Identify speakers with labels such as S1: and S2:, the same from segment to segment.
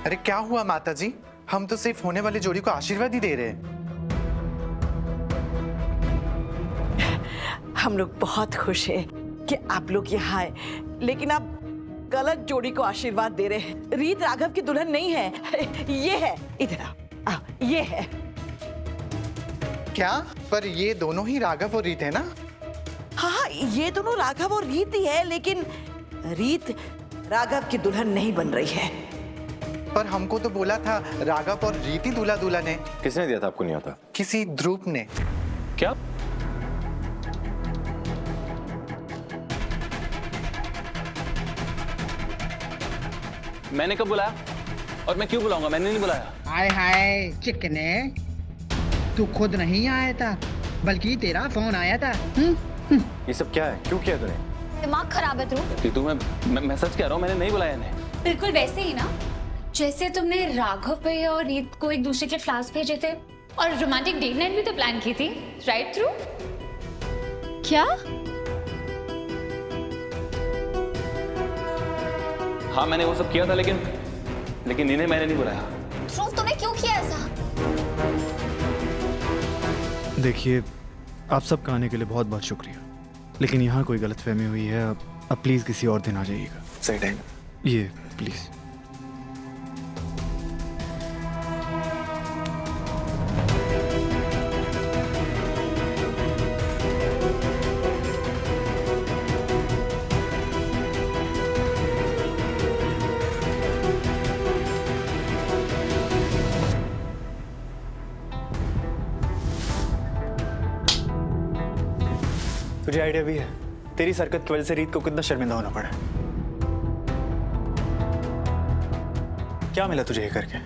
S1: अरे क्या हुआ माता जी? हम तो सिर्फ होने वाली जोड़ी को आशीर्वाद ही दे रहे हैं।
S2: हम लोग बहुत खुश हैं कि आप लोग यहाँ आए, लेकिन आप गलत जोड़ी को आशीर्वाद दे रहे हैं। रीत राघव की दुल्हन नहीं है, ये है। इधर आओ, ये है।
S1: क्या? पर ये दोनों ही राघव और रीत है ना?
S2: हाँ, ये दोनों राघव और रीत ही है, लेकिन रीत राघव की दुल्हन नहीं बन रही है।
S1: पर हमको तो बोला था राघव और रीत ही दूल्हा दुल्हन है।
S3: किसने दिया था आपको? नहीं आता?
S1: किसी ध्रुव ने।
S3: क्या? मैंने कब बुलाया? और मैं क्यों बुलाऊंगा? मैंने नहीं बुलाया।
S4: हाय हाय चिकने, तू खुद नहीं आया था बल्कि तेरा फोन आया था।
S3: ये सब क्या है? क्यों किया तूने?
S5: दिमाग खराब है ध्रुव।
S3: तू मैं सच कह रहा हूँ, मैंने नहीं बुलाया इन्हें।
S5: बिल्कुल वैसे ही ना जैसे तुमने राघव पे और रीत को एक दूसरे के फ्लावर्स भेजे थे और रोमांटिक डेट नाइट भी तो प्लान की थी, राइट ध्रुव? क्या?
S3: हाँ मैंने वो सब किया था, लेकिन इन्हें मैंने नहीं बुलाया।
S5: ध्रुव तुमने क्यों किया ऐसा?
S6: देखिए, आप सबका आने के लिए बहुत बहुत शुक्रिया, लेकिन यहाँ कोई गलतफहमी हुई है। अब प्लीज किसी और दिन आ जाइएगा।
S1: सही टाइम।
S6: ये प्लीज।
S7: तुझे आइडिया भी है तेरी हरकत की वजह से रीत को कितना शर्मिंदा होना पड़ा? क्या मिला तुझे ये करके?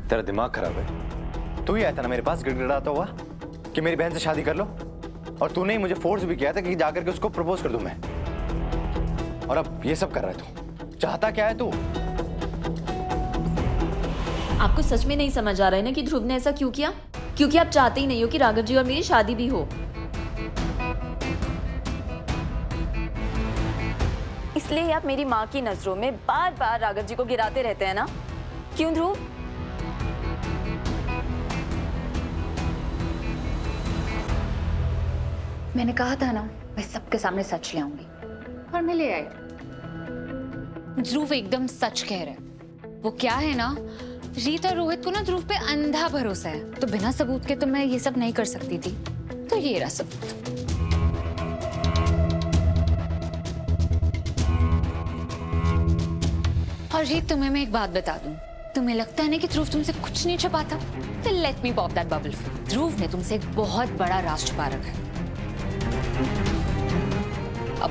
S3: तेरा दिमाग खराब है। तू ही आया था ना मेरे पास गिड़गिड़ाता हुआ कि मेरी बहन से शादी कर लो, और तूने ही मुझे फोर्स भी किया था कि जाकर के उसको प्रपोज कर दूं मैं। और अब ये सब कर रहा है तू। चाहता क्या है तू?
S8: आपको सच में नहीं समझ आ रहा है ना कि ध्रुव ने ऐसा क्यों किया? क्योंकि आप चाहते ही नहीं हो कि राघव जी और मेरी शादी भी हो। इसलिए आप मेरी माँ की नजरों में बार बार राघव जी को गिराते रहते हैं ना? क्यों ध्रुव?
S5: मैंने कहा था ना मैं सबके सामने सच ले आऊंगी, और मैं ले आई। ध्रुव एकदम सच कह रहे हैं। वो क्या है ना, रीत और रोहित को ना ध्रुव पे अंधा भरोसा है, तो बिना सबूत के तो मैं ये सब नहीं कर सकती थी। तो ये रहा सबूत। और रीत, तुम्हें मैं एक बात बता दूं, तुम्हें लगता है ना कि ध्रुव तुमसे कुछ नहीं छुपाता? तो let me pop that bubble. Dhruv ने तुमसे एक बहुत बड़ा राज छुपा रखा है। अब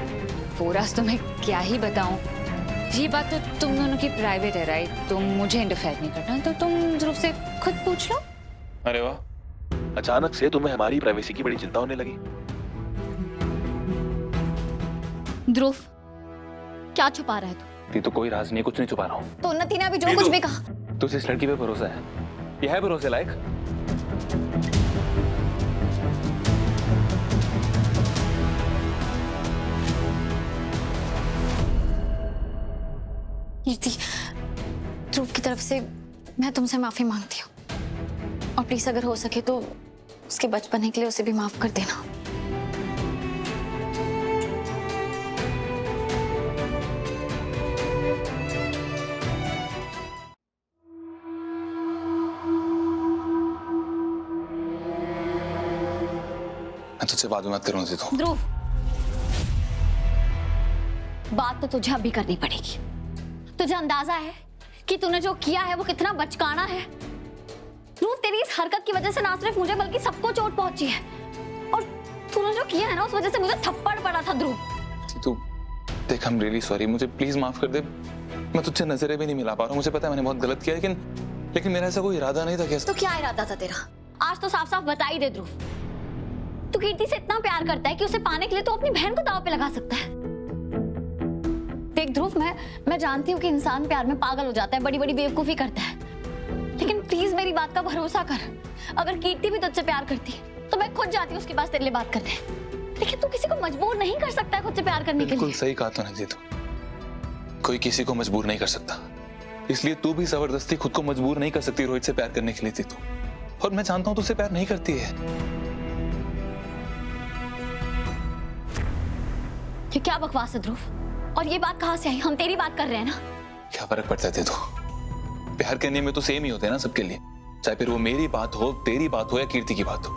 S5: वो राज तुम्हें क्या ही बताऊं? ये बात तो तुम दोनों की प्राइवेट है, राइट? तुम मुझे इंटरफेयर नहीं करना, तो तुम ध्रुव से खुद पूछ लो।
S9: अरे वाह, अचानक से तुम्हें हमारी प्राइवेसी की बड़ी चिंता होने लगी।
S5: ध्रुव क्या छुपा रहा है तू?
S3: तो कोई राज नहीं, कुछ नहीं छुपा रहा हूँ।
S5: तो उन्नति ने अभी जो कुछ भी कहा।
S3: तुझे इस लड़की पे भरोसा है? ये है भरोसे लायक?
S5: कीर्ति, ध्रुव की तरफ से मैं तुमसे माफी मांगती हूँ, और प्लीज अगर हो सके तो उसके बचपने के लिए उसे भी माफ कर देना।
S9: मैं तुझसे बाद में बात करूंगी। तो
S5: ध्रुव, बात तो तुझे अभी करनी पड़ेगी। तुझे अंदाजा है कि तूने जो किया है वो कितना बचकाना है? ध्रुव, तेरी इस हरकत की वजह से ना सिर्फ मुझे बल्कि सबको चोट पहुंची है, और तूने जो किया है ना उस वजह से मुझे थप्पड़ पड़ा था। ध्रुव
S9: तू देख, आई एम रियली सॉरी, मुझे प्लीज माफ कर दे। मैं तुझसे नजरें भी नहीं मिला पा रहा हूँ, मुझे पता है मैंने बहुत गलत किया, लेकिन मेरा ऐसा कोई इरादा नहीं था। कैसे?
S5: तो क्या इरादा था तेरा? आज तो साफ साफ बता ही दे ध्रुव। तू कीर्ति से इतना प्यार करता है कि उसे पाने के लिए तो अपनी बहन को दांव पे लगा सकता है। देख ध्रुव, मैं जानती हूँ कि इंसान प्यार में पागल हो जाता है, बड़ी बड़ी बेवकूफी करता है, लेकिन प्लीज मेरी बात का भरोसा कर। अगर कीर्ति भी तुझसे प्यार करती है तो मैं खुद जाती हूँ उसके पास तेरे लिए बात करने, लेकिन तू किसी को मजबूर नहीं कर सकता है खुद से प्यार करने के लिए।
S9: बिल्कुल सही कहा तूने दीदू, कोई किसी को मजबूर नहीं कर सकता। इसलिए तू भी जबरदस्ती खुद को मजबूर नहीं कर सकती रोहित से प्यार करने के लिए तू। और मैं जानता हूं तू उससे प्यार नहीं करती है।
S5: ये क्या बकवास है ध्रुव? और ये बात कहाँ से आई? हम तेरी बात कर रहे हैं ना।
S9: क्या फर्क पड़ता है तो? प्यार करने में तो सेम ही होते हैं ना सबके लिए, चाहे फिर वो मेरी बात हो, तेरी बात हो या कीर्ति की बात हो।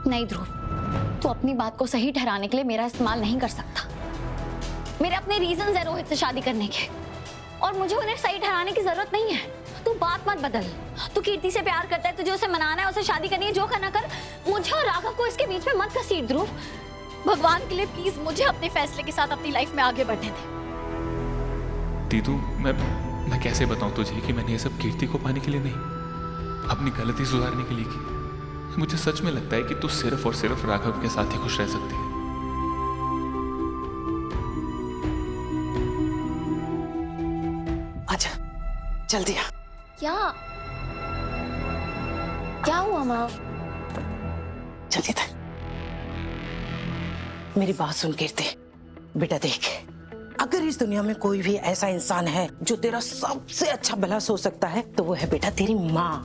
S5: नहीं ध्रुव, तू अपनी बात को सही ठहराने के लिए मेरा इस्तेमाल नहीं कर सकता। मेरे अपने रीजंस है रोहित से शादी करने के, और मुझे उन्हें सही ठहराने की जरूरत नहीं है। तू बात मत बदल। तू कीर्ति से प्यार करता है, तुझे उसे मनाना है, उसे शादी करनी है, जो करना कर। मुझे और राघव को इसके बीच में मत घसीट ध्रुव। भगवान के लिए प्लीज मुझे अपने फैसले के साथ अपनी लाइफ में आगे बढ़ने दे।
S9: दीदू, मैं कैसे बताऊं तुझे कि मैंने ये सब कीर्ति को पाने के लिए नहीं, अपनी गलती सुधारने के लिए की। मुझे सच में लगता है कि तू सिर्फ और सिर्फ राघव के साथ ही खुश रह सकती है।
S2: आजा, जल्दी आ।
S5: क्या हुआ माँ?
S2: जल्दी था। मेरी बात सुन कीर्ति, बेटा देख, अगर इस दुनिया में कोई भी ऐसा इंसान है जो तेरा सबसे अच्छा भला सोच सकता है तो वो है बेटा तेरी माँ।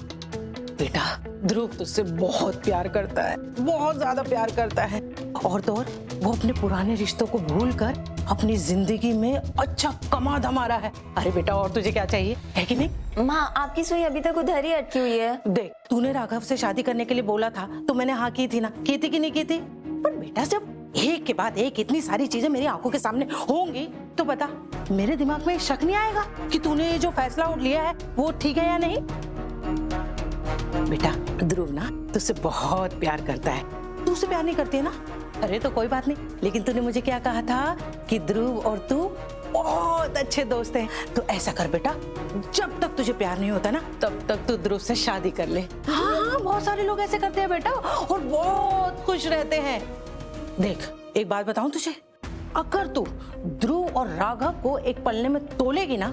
S2: बेटा ध्रुव तुझसे बहुत प्यार करता है, बहुत ज्यादा प्यार करता है, और तो और वो अपने पुराने रिश्तों को भूलकर अपनी जिंदगी में अच्छा कमा धमा रहा है। अरे बेटा और तुझे क्या चाहिए, है कि नहीं?
S8: माँ आपकी सुई अभी तक उधर ही अटकी हुई है।
S2: देख, तूने राघव से शादी करने के लिए बोला था तो मैंने हाँ की थी ना, की थी कि नहीं की थी? पर बेटा जब एक के बाद एक इतनी सारी चीजें मेरी आंखों के सामने होंगी तो बता, मेरे दिमाग में शक नहीं आएगा कि तूने जो फैसला लिया है वो ठीक है या नहीं? बेटा ध्रुव ना तुझसे बहुत प्यार करता है, तू उसे प्यार नहीं करती है ना? अरे तो कोई बात नहीं, लेकिन तूने मुझे क्या कहा था कि ध्रुव और तू बहुत अच्छे दोस्त हैं। तो ऐसा कर बेटा, जब तक तुझे प्यार नहीं होता ना तब तक तू ध्रुव से शादी कर ले। हाँ, बहुत सारे लोग ऐसे करते हैं बेटा और बहुत खुश रहते हैं। देख एक बात बताऊं तुझे, अगर तू ध्रुव और राघव को एक पलने में तोलेगी ना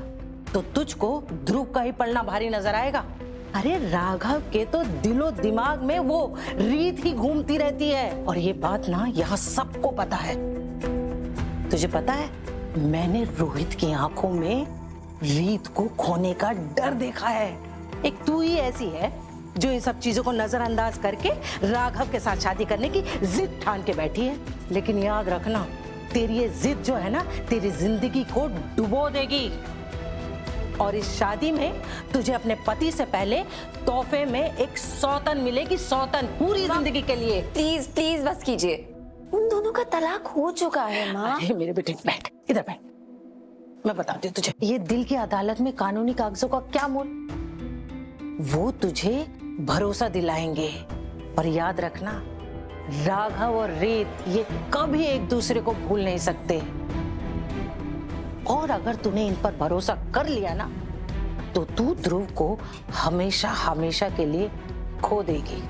S2: तो तुझको ध्रुव का ही पलना भारी नजर आएगा। अरे राघव के तो दिलो दिमाग में वो रीत ही घूमती रहती है, और ये बात ना यहाँ सबको पता है। तुझे पता है, मैंने रोहित की आंखों में रीत को खोने का डर देखा है। एक तू ही ऐसी है जो इन सब चीजों को नजरअंदाज करके राघव के साथ शादी करने की जिद ठान के बैठी है। लेकिन याद रखना, तेरी ये जिद जो है ना तेरी जिंदगी को डुबो देगी, और इस शादी में तुझे अपने पति से पहले तोहफे में एक सौतन मिलेगी, सौतन पूरी जिंदगी के लिए।
S8: प्लीज प्लीज बस कीजिए, उन दोनों का तलाक हो चुका है माँ।
S2: अरे मेरे बेटे बैठ, इधर बैठ, मैं बताती हूँ तुझे ये दिल की अदालत में कानूनी कागजों का क्या मोल। वो तुझे भरोसा दिलाएंगे, पर याद रखना राघव और रीत ये कभी एक दूसरे को भूल नहीं सकते, और अगर तूने इन पर भरोसा कर लिया ना तो तू ध्रुव को हमेशा हमेशा के लिए खो देगी।